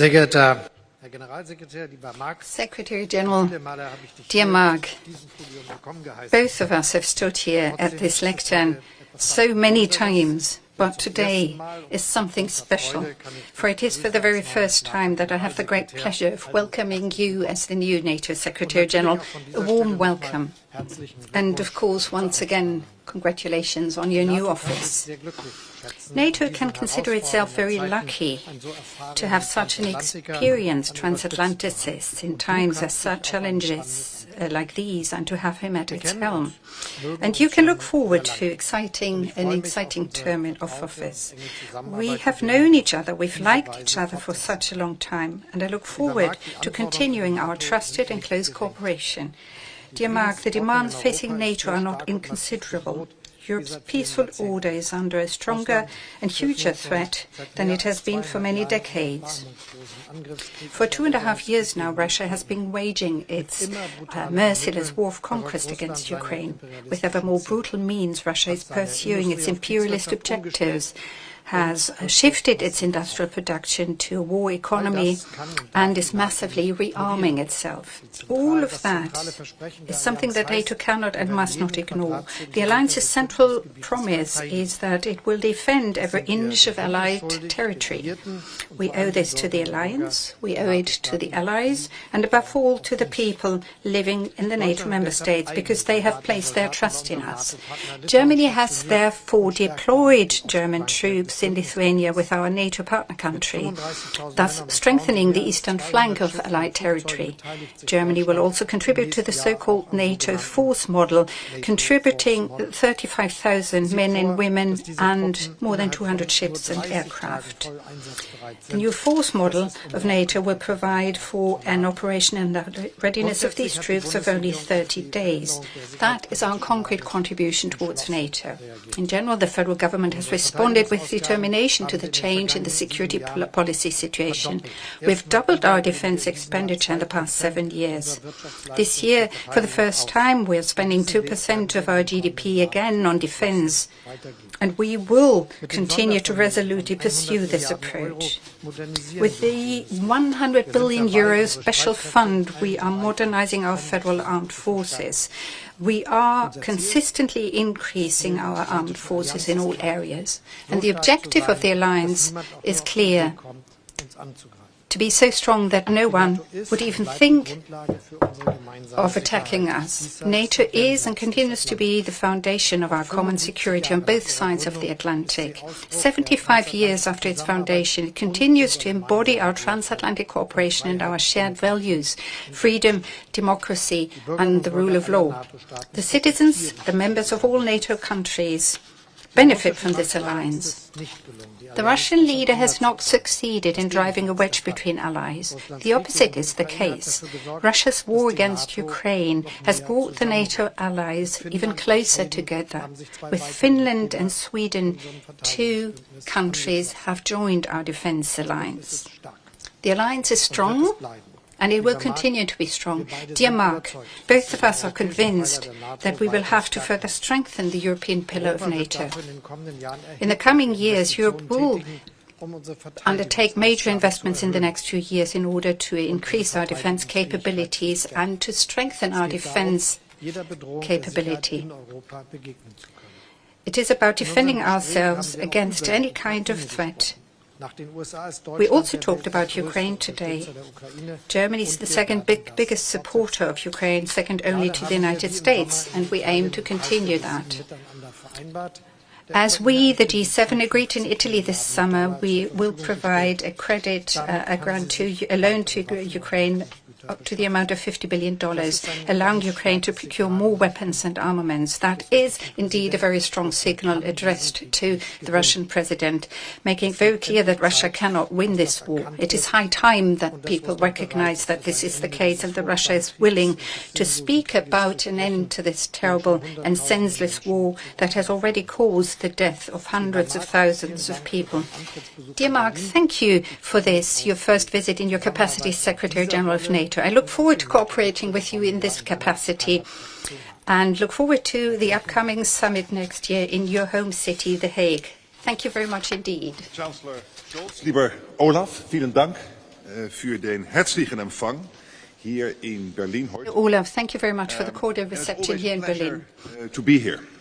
Sehr geehrter Herr Generalsekretär, lieber Mark, Secretary-General, dear Mark, both of us have stood here at this lectern so many times, but today is something special, for it is for the very first time that I have the great pleasure of welcoming you as the new NATO Secretary-General. A warm welcome. And of course, once again, congratulations on your new office. NATO can consider itself very lucky to have such an experienced transatlanticist in times as such challenges like these, and to have him at its helm. And you can look forward to an exciting term of office. We have known each other, we've liked each other for such a long time, and I look forward to continuing our trusted and close cooperation. Dear Mark, the demands facing NATO are not inconsiderable. Europe's peaceful order is under a stronger and huger threat than it has been for many decades. For 2.5 years now, Russia has been waging its merciless war of conquest against Ukraine. With ever more brutal means, Russia is pursuing its imperialist objectives, has shifted its industrial production to a war economy, and is massively rearming itself. All of that is something that NATO cannot and must not ignore. The alliance's central promise is that it will defend every inch of Allied territory. We owe this to the alliance, we owe it to the allies, and above all to the people living in the NATO member states, because they have placed their trust in us. Germany has therefore deployed German troops in Lithuania with our NATO partner country, thus strengthening the eastern flank of Allied territory. Germany will also contribute to the so-called NATO force model, contributing 35,000 men and women and more than 200 ships and aircraft. The new force model of NATO will provide for an operation and the readiness of these troops of only 30 days. That is our concrete contribution towards NATO. In general, the federal government has responded with determination to the change in the security policy situation. We've doubled our defense expenditure in the past 7 years. This year, for the first time, we're spending 2% of our GDP again on defense, and we will continue to resolutely pursue this approach. With the €100 billion special fund, we are modernizing our federal armed forces. We are consistently increasing our armed forces in all areas, and the objective of the alliance is clear: to be so strong that no one would even think of attacking us. NATO is and continues to be the foundation of our common security on both sides of the Atlantic. 75 years after its foundation, it continues to embody our transatlantic cooperation and our shared values: freedom, democracy, and the rule of law. The citizens, the members of all NATO countries, benefit from this alliance. The Russian leader has not succeeded in driving a wedge between allies. The opposite is the case. Russia's war against Ukraine has brought the NATO allies even closer together. With Finland and Sweden, 2 countries have joined our defense alliance. The alliance is strong, and it will continue to be strong. Dear Mark, both of us are convinced that we will have to further strengthen the European pillar of NATO. In the coming years, Europe will undertake major investments in the next few years in order to increase our defense capabilities and to strengthen our defense capability. It is about defending ourselves against any kind of threat. We also talked about Ukraine today. Germany is the second biggest supporter of Ukraine, second only to the United States, and we aim to continue that. As we, the G7, agreed in Italy this summer, we will provide a loan to Ukraine up to the amount of $50 billion, allowing Ukraine to procure more weapons and armaments. That is indeed a very strong signal addressed to the Russian president, making it very clear that Russia cannot win this war. It is high time that people recognize that this is the case and that Russia is willing to speak about an end to this terrible and senseless war that has already caused the death of hundreds of thousands of people. Dear Mark, thank you for this, your first visit in your capacity as Secretary-General of NATO. I look forward to cooperating with you in this capacity and look forward to the upcoming summit next year in your home city, The Hague. Thank you very much indeed. Chancellor Scholz, lieber Olaf, vielen Dank. für den herzlichen Empfang hier in Berlin heute. Olaf, thank you very much for the cordial reception here in Berlin. To be here.